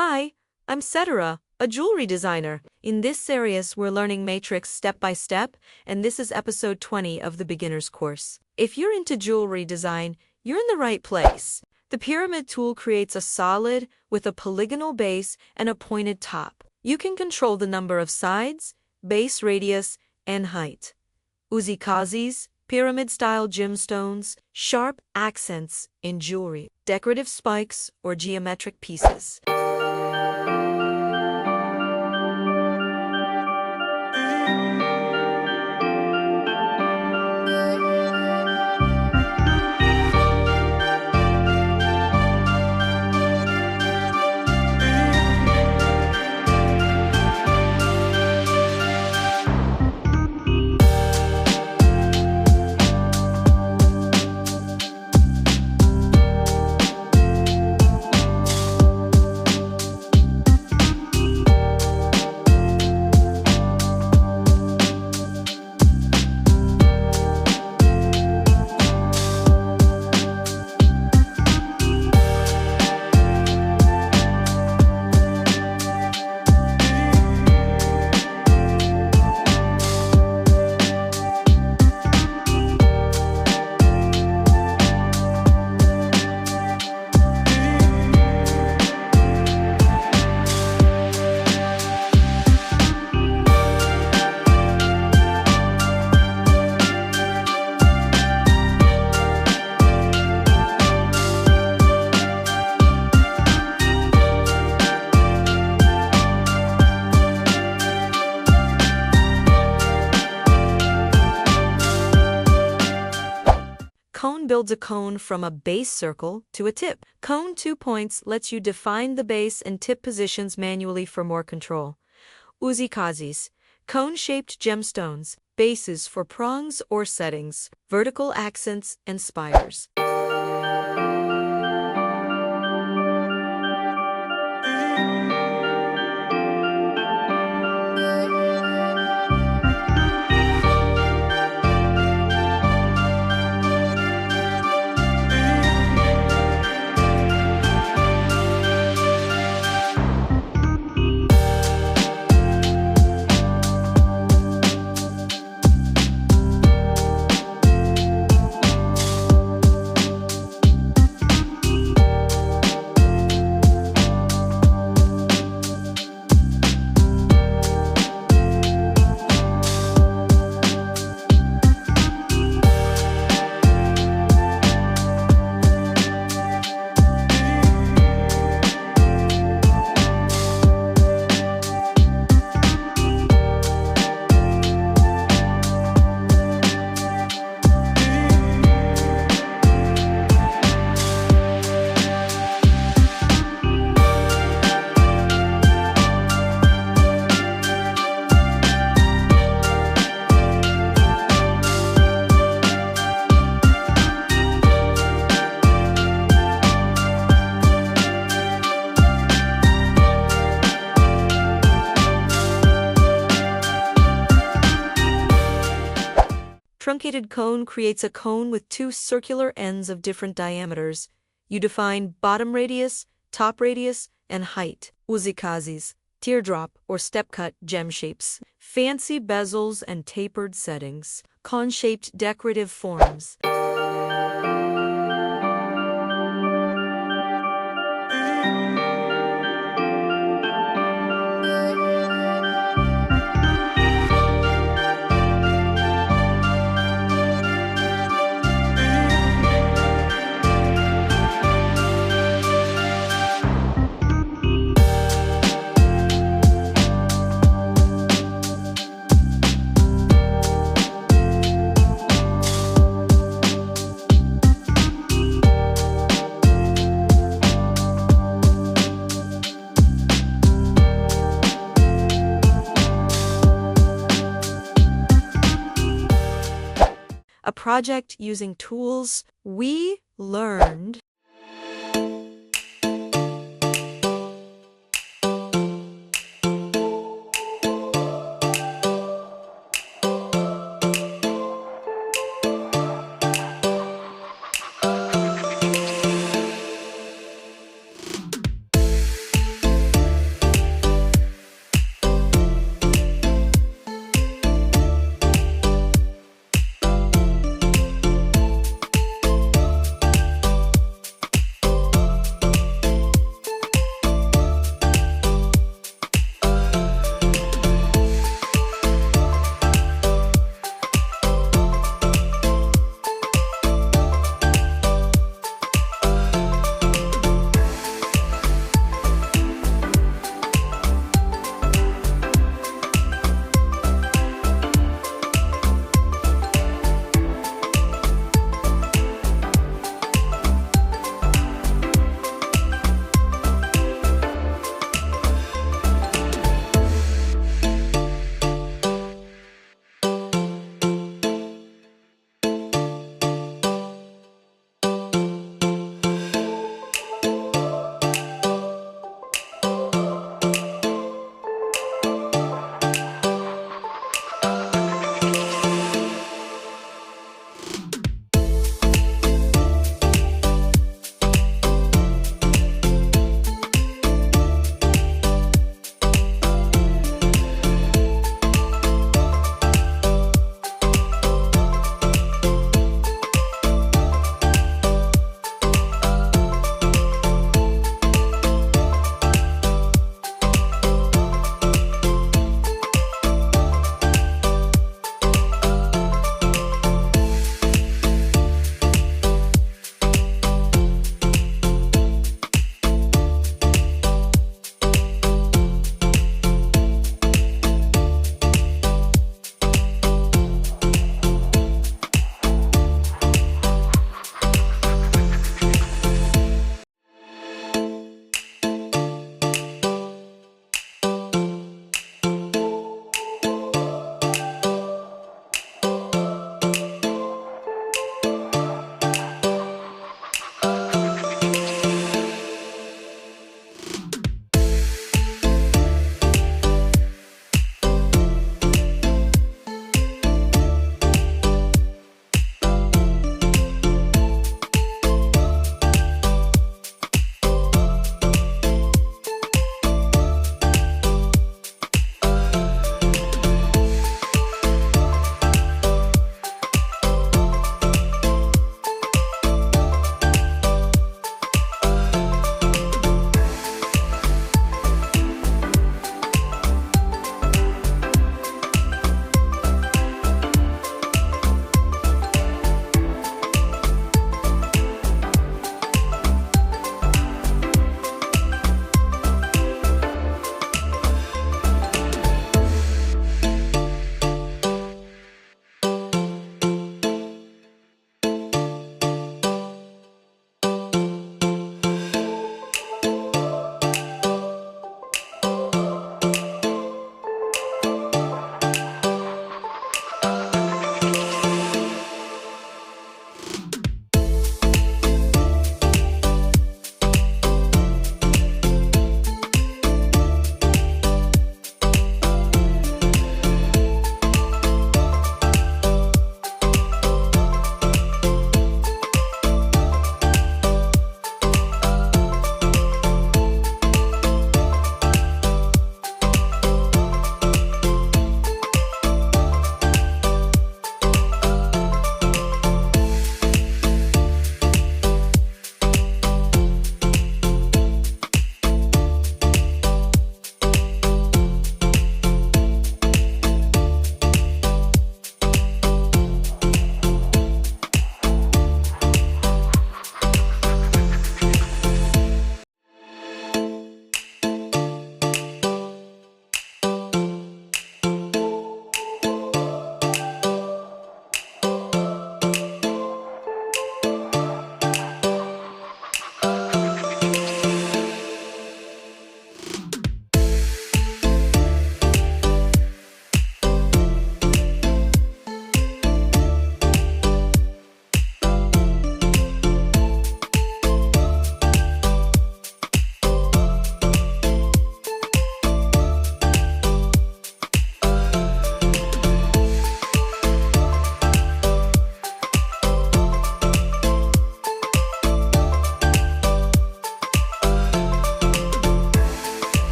Hi, I'm Cetera, a jewelry designer. In this series, we're learning matrix step by step, and this is episode 20 of the beginner's course. If you're into jewelry design, you're in the right place. The pyramid tool creates a solid with a polygonal base and a pointed top. You can control the number of sides, base radius, and height. Uzikazis, pyramid-style gemstones, sharp accents in jewelry, decorative spikes, or geometric pieces. Cone builds a cone from a base circle to a tip. Cone 2 points lets you define the base and tip positions manually for more control. Uzikazis, cone-shaped gemstones, bases for prongs or settings, vertical accents and spires. Truncated cone creates a cone with two circular ends of different diameters. You define bottom radius, top radius, and height. Uzikazis, teardrop or step-cut gem shapes, fancy bezels and tapered settings, cone-shaped decorative forms. A project using tools we learned